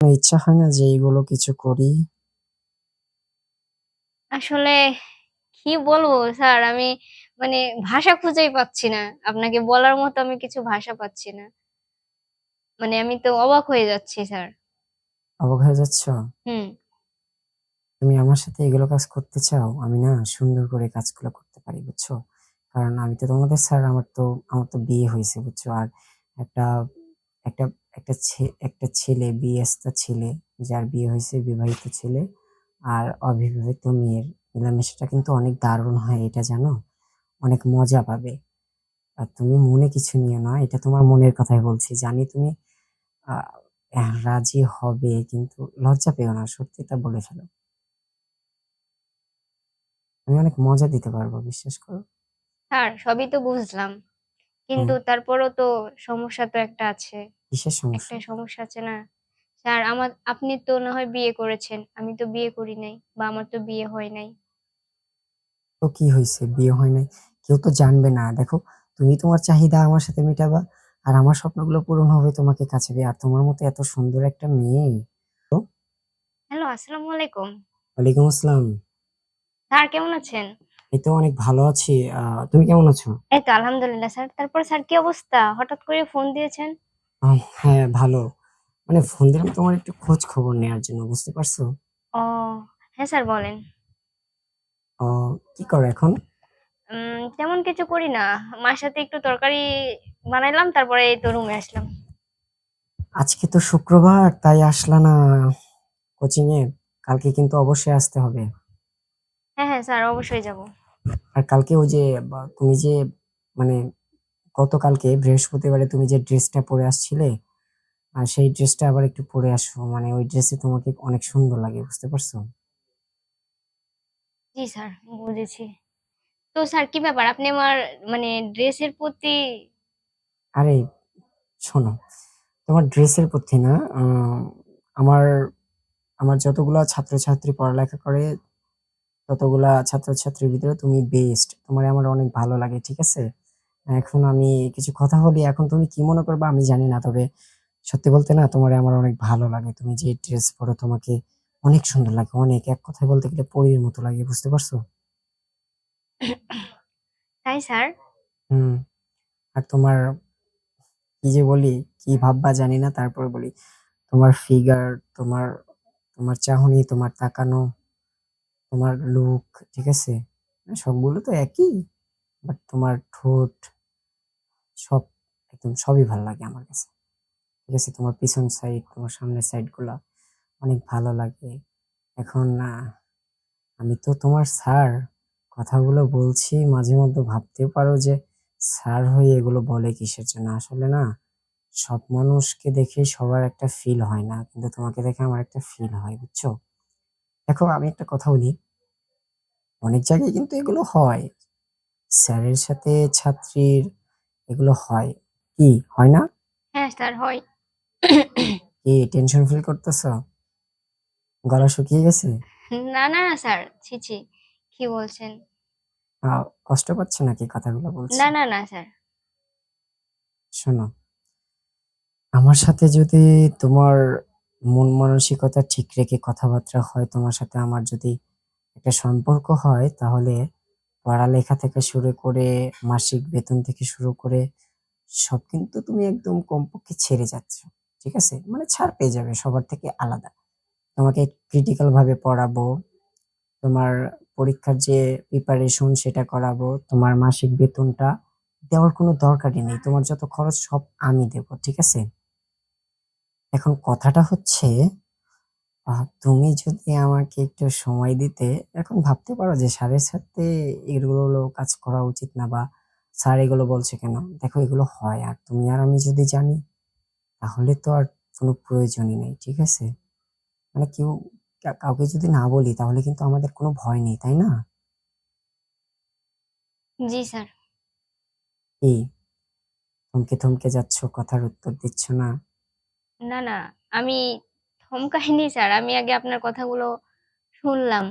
ইচ্ছা হয় না যে এগুলো কিছু করি? আসলে কি বলবো স্যার, আমি মানে ভাষা খুঁজেই পাচ্ছি না। আপনাকে বলার মতো আমি কিছু ভাষা পাচ্ছি না। মানে আমি তো অবাক হয়ে যাচ্ছি স্যার। অবাক হয়ে যাচ্ছ? হুম। তুমি আমার সাথে এগুলো কাজ করতে চাও? আমি না সুন্দর করে কাজগুলো করতে পারি, বুঝছো? কারণ আমি তো তোমাদের স্যার, আমার তো বিয়ে হইছে, বুঝছো? আর একটা একটা একটা ছেলে, বিয়েস্তা ছেলে, যার বিয়ে হইছে, বিবাহিত ছেলে আর অবিবাহিত মেয়ের মেলামেশাটা কিন্তু অনেক দারুণ হয়, এটা জানো? অনেক মজা পাবে। আর তুমি মনে কিছু নিও না, এটা তোমার মনের কথাই বলছি। জানি তুমি আ রাজি হবে, কিন্তু লজ্জা পেও না। সত্যিটা বলে ফেলো। আমি অনেক মজা দিতে পারবো, বিশ্বাস করো। স্যার সবই তো বুঝলাম। হুম, কিন্তু তারপরও তো সমস্যা তো একটা আছে। কিসের সমস্যা? একটা সমস্যা আছে না? স্যার আপনি তো না হয় বিয়ে করেছেন। আমি তো বিয়ে করি নাই বা আমার তো বিয়ে হয় নাই। তো কি হইছে? বিয়ে হয় নাই। কেউ তো জানবে না। দেখো, তুমি তোমার চাহিদা আমার সাথে মিটাবা, আর আমার স্বপ্নগুলো পূরণ হবে তোমাকে কাছে পেয়ে। আর তোমার মতো এত সুন্দর একটা মেয়ে। তো হ্যালো, আসসালামু আলাইকুম। ওয়ালাইকুম আসসালাম। স্যার কেমন আছেন? এই তো অনেক ভালো আছি। তুমি কেমন আছো? এই তো আলহামদুলিল্লাহ স্যার। তারপর স্যার কি অবস্থা? হঠাৎ করে ফোন দিয়েছেন? হ্যাঁ, ভালো। মানে ফোন দিলাম তোমার একটু খোঁজ খবর নেয়ার জন্য, বুঝতে পারছো? ও হ্যাঁ স্যার বলেন। ও, কি করো এখন? তেমন কিছু করি না। মার সাথে একটু তরকারি বানাইলাম, তারপরে এই তো রুমে আসলাম। আজকে তো শুক্রবার, তাই আসলা না কোচিং এ? কালকে কিন্তু অবশ্যই আসতে হবে। হ্যাঁ, হ্যাঁ স্যার অবশ্যই যাব। আর কালকে ওই যে তুমি যে মানে গতকালকে বৃহস্পতিবারে তুমি যে ড্রেসটা পরে আসছিলে, আর সেই ড্রেসটা আবার একটু পরে আসো। মানে ওই ড্রেসে তোমাকে অনেক সুন্দর লাগে, বুঝতে পারছো? জি স্যার, বুঝেছি। তো স্যার কি ব্যাপার? আপনি আমার মানে ড্রেসের প্রতি আরে শোনো, তোমার ড্রেসের প্রতি না, আমার আমার যতগুলা ছাত্রছাত্রী পড়ালেখা করে, ততগুলা ছাত্রছাত্রীর ভিতরে তুমি বেস্ট। তোমারে আমার অনেক ভালো লাগে, ঠিক আছে? এখন আমি কিছু কথা বলি, এখন তুমি কি মনে করবা আমি জানি না। তবে সত্যি বলতে না, তোমারে আমার অনেক ভালো লাগে। তুমি যে ড্রেস পরো তোমাকে অনেক সুন্দর লাগে, অনেক। এক কথায় বলতে গেলে পরীর মতো লাগে, বুঝতে পারছো? তাই স্যার? হুম। আর তোমার কি যে বলি, কি ভাববা জানি না, তারপরে বলি, তোমার ফিগার, তোমার তোমার চাহনি, তোমার তাকানো, তোমার লুক, ঠিক আছে? সবগুলো তো একই, বাট তোমার ঠোঁট, সব, একদম সবই ভাল লাগে আমার কাছে। ঠিক আছে? তোমার পিছন সাইড, তোমার সামনের সাইড গুলা অনেক ভালো লাগে। এখন আমি তো তোমার স্যার, কথাগুলো বলছি, মাঝে মধ্যে ভাবতে পারো যে স্যার হয়ে এগুলো বলে কিসের জন্য। আসলে না, সব মানুষকে দেখে সবার একটা ফিল হয় না, কিন্তু তোমাকে দেখে আমার একটা ফিল হয়, বুঝছো? দেখো, আমি একটা কথা বলি, অনেক জায়গায় কিন্তু এগুলো হয়, স্যারের সাথে ছাত্রীর, এগুলো হয়। কি হয় না? হ্যাঁ স্যার হয়। কি টেনশন ফিল করতেছো? গলা শুকিয়ে গেছে? না, না, না স্যার। ছি, ছি। কি বলছেন? কষ্ট পাচ্ছ নাকি কথাগুলো বলছি? না, না, না স্যার। শোনো, আমার সাথে যদি তোমার মন মানসিকতা ঠিক রেখে কথাবার্তা হয়, তোমার সাথে আমার যদি একটা সম্পর্ক হয়, তাহলে পড়ালেখা থেকে শুরু করে, মাসিক বেতন থেকে শুরু করে সব কিন্তু তুমি একদম কমপক্ষে ছেড়ে যাচ্ছ। ঠিক আছে? মানে ছাড় পেয়ে যাবে সবার থেকে আলাদা। তোমাকে ক্রিটিক্যাল ভাবে পড়াবো। তোমার পরীক্ষার যে প্রিপারেশন সেটা করাবো। তোমার মাসিক বেতনটা দেওয়ার কোনো দরকারই নেই। তোমার যত খরচ সব আমি দেব। ঠিক আছে? এখন কথাটা হচ্ছে, তুমি যদি আমাকে একটু সময় দিতে, এখন ভাবতে পারো যে স্যারের সাথে এগুলো কাজ করা উচিত না, বা স্যার এগুলো বলছে কেন? দেখো, এগুলো হয়, আর তুমি আর আমি যদি জানি, তাহলে তো আর কোনো প্রয়োজনই নেই। ঠিক আছে? মানে কেউ, কাউকে যদি না বলি, তাহলে কিন্তু আমাদের কোনো ভয় নেই, তাই না? জি স্যার। কি থমকে থমকে যাচ্ছ, কথার উত্তর দিচ্ছ না? না, না, আমি থমকাইনি স্যার। আমি আগে আপনার কথাগুলো শুনলাম।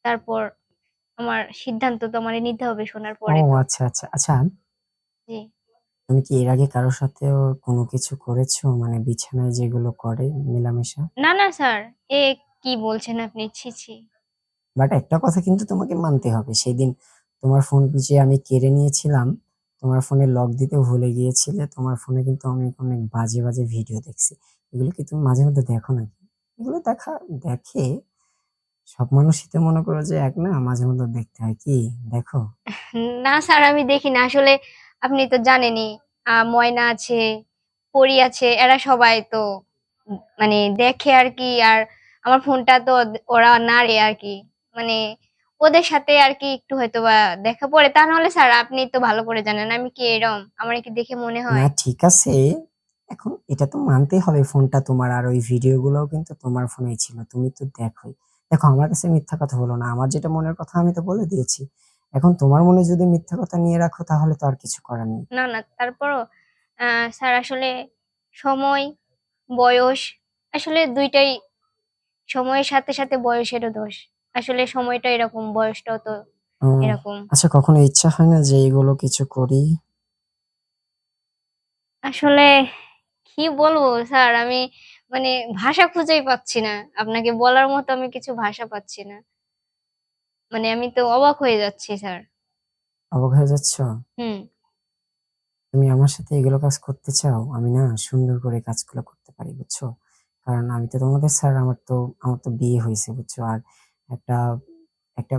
তারপর আমার সিদ্ধান্ত তো আমারে নিতে হবে শোনার ও পরে তো। আচ্ছা, আচ্ছা, আচ্ছা। জি। তুমি কি এর আগে কারো সাথেও কোনো কিছু করেছো? মানে বিছানায় যেগুলো করে মেলামেশা? না, না স্যার। এ কি বলছেন আপনি? ছি, ছি। বাট একটা কথা কিন্তু তোমাকে মানতে হবে। সেদিন তোমার ফোন যে আমি কেড়ে নিয়েছিলাম, তোমার ফোনে লক দিতে ভুলে গিয়েছিলে। তোমার ফোনে কিন্তু আমি অনেক বাজে, বাজে ভিডিও দেখছি। এগুলো কি তুমি মাঝে মধ্যে দেখো নাকি? এগুলো দেখে সব মানুষই তো মনে করো যে এক না, মাঝে মধ্যে দেখতে হয়। কি দেখো? না স্যার, আমি দেখি না। আসলে আপনি তো জানেনই, ময়না আছে, পরী আছে, এরা সবাই তো মানে দেখে আরকি। আর আমার ফোনটা তো ওরা নাড়ে আরকি। মানে ওদের সাথে আরকি একটু হয়তোবা দেখা পড়ে। তা নাহলে স্যার আপনি তো ভালো করে জানেন আমি কি এরম? আমার কি দেখে মনে না হয়? ঠিক আছে। এখন এটা তো মানতেই হবে ফোনটা তোমার আর ওই ভিডিও গুলোও কিন্তু তোমার ফোনেই ছিল। তুমি তো দেখোই। দেখো আমার কাছে মিথ্যা কথা বলো না। আমার যেটা মনের কথা আমি তো বলে দিয়েছি। এখন তোমার মনে যদি মিথ্যা কথা নিয়ে রাখো তাহলে তো আর কিছু করার নেই। না, না, তারপরও স্যার আসলে সময়, বয়স আসলে ২ টাই, সময়ের সাথে, সাথে বয়সেরও দোষ। আসলে সময়টা এরকম, বয়সটাও তো ও এরকম। আচ্ছা, কখনো ইচ্ছা হয় না যে এগুলো কিছু করি? আসলে কি বলবো স্যার, আমি মানে ভাষা খুঁজেই পাচ্ছি না। আপনাকে বলার মতো আমি কিছু ভাষা পাচ্ছি না। মানে আমি তো অবাক হয়ে যাচ্ছি স্যার। অবাক হয়ে যাচ্ছ? হুম। তুমি আমার সাথে এগুলো কাজ করতে চাও? আমি না সুন্দর করে কাজগুলো করতে পারি, বুঝছো? কারণ আমি তো তোমাদের স্যার, আমার তো বিয়ে হইছে, বুঝছো? আর একটা একটা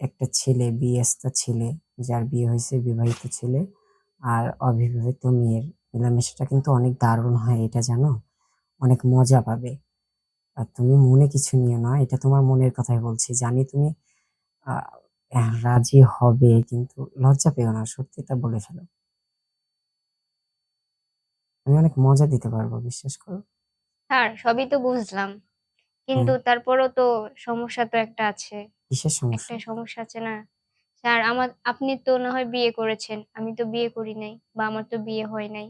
একটা ছেলে, বিয়েস্তা ছেলে, যার বিয়ে হইছে, বিবাহিত ছেলে আর অবিবাহিত মেয়ের মেলামেশাটা কিন্তু অনেক দারুণ হয়, এটা জানো? অনেক মজা পাবে। আর তুমি মনে কিছু নিও না। এটা তোমার মনের কথাই বলছি। জানি তুমি আ রাজি হবে, কিন্তু লজ্জা পেও না। সত্যিটা বলে ফেলো। আমি অনেক মজা দিতে পারবো, বিশ্বাস করো। স্যার সবই তো বুঝলাম। হুম, কিন্তু তারপরও তো সমস্যা তো একটা আছে। কিসের একটা সমস্যা? সমস্যা আছে না? স্যার আপনি তো না হয় বিয়ে করেছেন। আমি তো বিয়ে করি নাই বা আমার তো বিয়ে হয় নাই।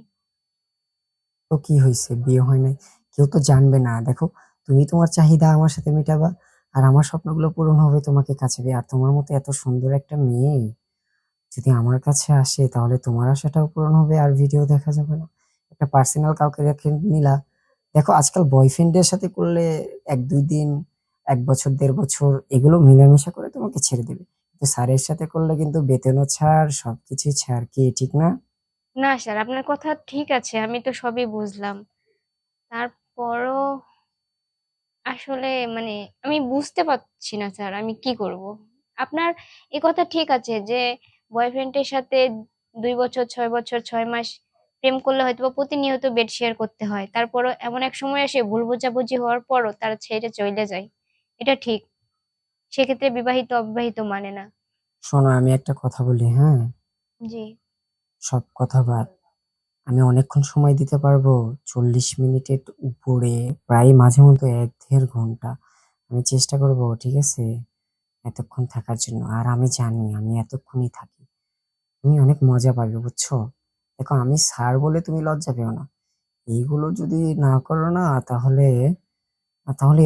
তো কি হইছে? বিয়ে হয় নাই। কেউ তো জানবে না। দেখো, তুমি তোমার চাহিদা আমার সাথে মেটাবা। আর আমার স্বপ্নগুলো পূরণ হবে তোমাকে কাছে পেয়ে। আর তোমার মতো এত সুন্দর একটা মেয়ে যদি আমার কাছে আসে তাহলে তোমার আশাটাও পূরণ হবে আর ভিডিও দেখা যাবে না। একটা পার্সোনাল কাউকে রেখে নিলা। দেখো আজকাল বয়ফ্রেন্ডের সাথে করলে ১-২ দিন, ১ বছর, ১.৫ বছর এগুলো মিলামেশা করে তোমাকে ছেড়ে দেবে। কিন্তু স্যারের সাথে করলে কিন্তু বেতনও ছাড়, সবকিছুই ছাড়। কি ঠিক না? না স্যার, আপনার কথা ঠিক আছে। আমি তো সবই বুঝলাম। তারপরও আসলে মানে আমি বুঝতে পারছি না স্যার আমি কি করব? আপনার এ কথা ঠিক আছে যে বয়ফ্রেন্ডের সাথে ২ বছর, ৬ বছর, ৬ মাস প্রেম করলে হয়তোবা প্রতিনিয়ত বেড শেয়ার করতে হয়। তারপরও এমন এক সময় আসে ভুল বোঝাবুঝি হওয়ার পরও তারা ছেড়ে চইলে যায়। এটা ঠিক। সেক্ষেত্রে বিবাহিত অবিবাহিত মানে না। শোনো আমি একটা কথা বলি, হ্যাঁ? জি, সব কথা বাদ। আমি অনেকক্ষণ সময় দিতে পারবো। ৪০ মিনিটের উপরে, প্রায় মাঝে মধ্যে ১-১.৫ ঘন্টা। আমি চেষ্টা করব, ঠিক আছে? এতক্ষণ থাকার জন্য। আর আমি জানি আমি এতক্ষণই থাকি। তুমি অনেক মজা পাবে, বুঝছো? দেখো আমি স্যার বলে তুমি লজ্জা পেও না। এইগুলো যদি না করো না তাহলে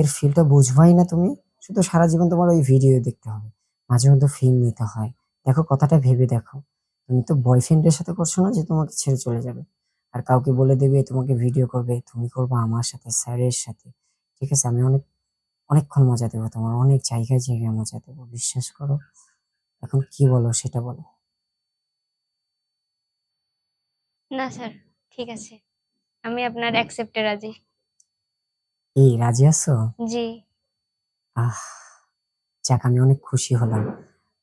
এর ফিলটা বুঝবাই না তুমি। শুধু সারা জীবন তোমার ওই ভিডিও দেখতে হবে। মাঝে মধ্যে ফিল নিতে হয়। দেখো কথাটা ভেবে দেখো। তুমি তো বয়ফ্রেন্ডের সাথে করছো না যে তোমাকে ছেড়ে চলে যাবে। আর কাউকে বলে দেবে তোমাকে ভিডিও করবে। তুমি করবা আমার সাথে, স্যারের সাথে। ঠিক আছে? আমি অনেকক্ষণ মজা দেবো তোমার। অনেক জায়গায়, জায়গায় মজা দেবো। বিশ্বাস করো। এখন কি বলো সেটা বলো। না স্যার, ঠিক আছে। আমি আপনার অ্যাকসেপ্ট এ রাজি। এই রাজি আছো? জি, আহ! যাক, আমি অনেক খুশি হলাম।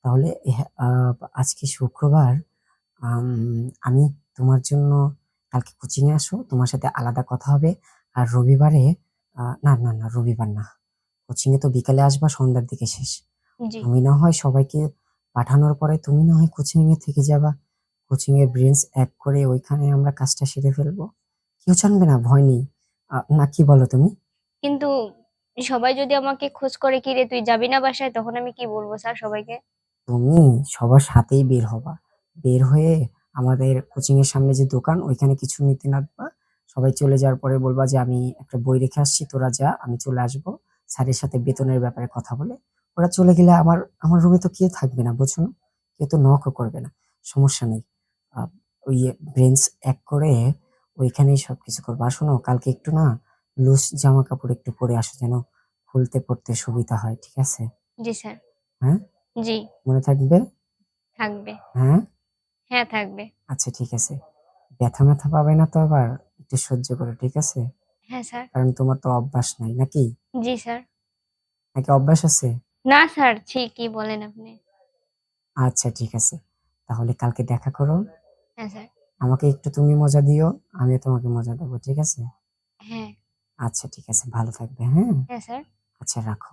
তাহলে আজকে শুক্রবার। আম আমি তোমার জন্য কালকে কোচিং এ আসো। তোমার সাথে আলাদা কথা হবে। আর রবিবারে না, না, না, রবিবার না। কোচিং এ তো বিকালে আসবা, সন্ধ্যার দিকে শেষ। জি। তুমি না হয় সবাইকে পাঠানোর পরে তুমি না হয় কোচিং এ থেকে যাবা। কোচিং এর ব্রেঞ্চ এক করে ওইখানে আমরা কাজটা সেরে ফেলবো। কেউ জানবে না, ভয় নেই। না কি বলো তুমি? কিন্তু সবাই যদি আমাকে খোঁজ করে, "কিরে তুই যাবি না বাসায়?" তখন আমি কি বলবো স্যার সবাইকে? তুমি সবার সাথেই বের হবা। বের হয়ে আমাদের কোচিং এর সামনে যে দোকান ওইখানে কিছু নিতে নামবা। সবাই চলে যাওয়ার পরে বলবা যে, "আমি একটা বই রেখে আসছি, তোরা যা, আমি চলে আসবো।" স্যারের সাথে বেতনের ব্যাপারে কথা বলে। ওরা চলে গেলে আমার আমার রুমে তো কেউ থাকবে না, বুঝছো না? কেউ তো নকও করবে না। সমস্যা নেই। আ ওই ব্রেঞ্চ এক করে ওইখানেই সবকিছু করবো। আর শোনো, কালকে একটু না লুজ জামা কাপড় একটু পরে আসো, যেন খুলতে পড়তে সুবিধা হয়, ঠিক আছে? জি স্যার। হ্যাঁ, জি, মনে থাকবে? থাকবে। হ্যাঁ, হ্যাঁ, থাকবে। আচ্ছা ঠিক আছে। ব্যথা ম্যাথা পাবে না তো আবার? একটু সহ্য করো, ঠিক আছে? হ্যাঁ স্যার। কারণ তোমার তো অভ্যাস নাই নাকি? জি স্যার। নাকি অভ্যাস আছে? না স্যার, ছি কি বলেন আপনি? আচ্ছা ঠিক আছে, তাহলে কালকে দেখা করো। হ্যাঁ স্যার। আমাকে একটু তুমি মজা দিও, আমিও তোমাকে মজা দেবো, ঠিক আছে? হ্যাঁ, আচ্ছা ঠিক আছে, ভালো থাকবে, হ্যাঁ? হ্যাঁ স্যার। আচ্ছা রাখো।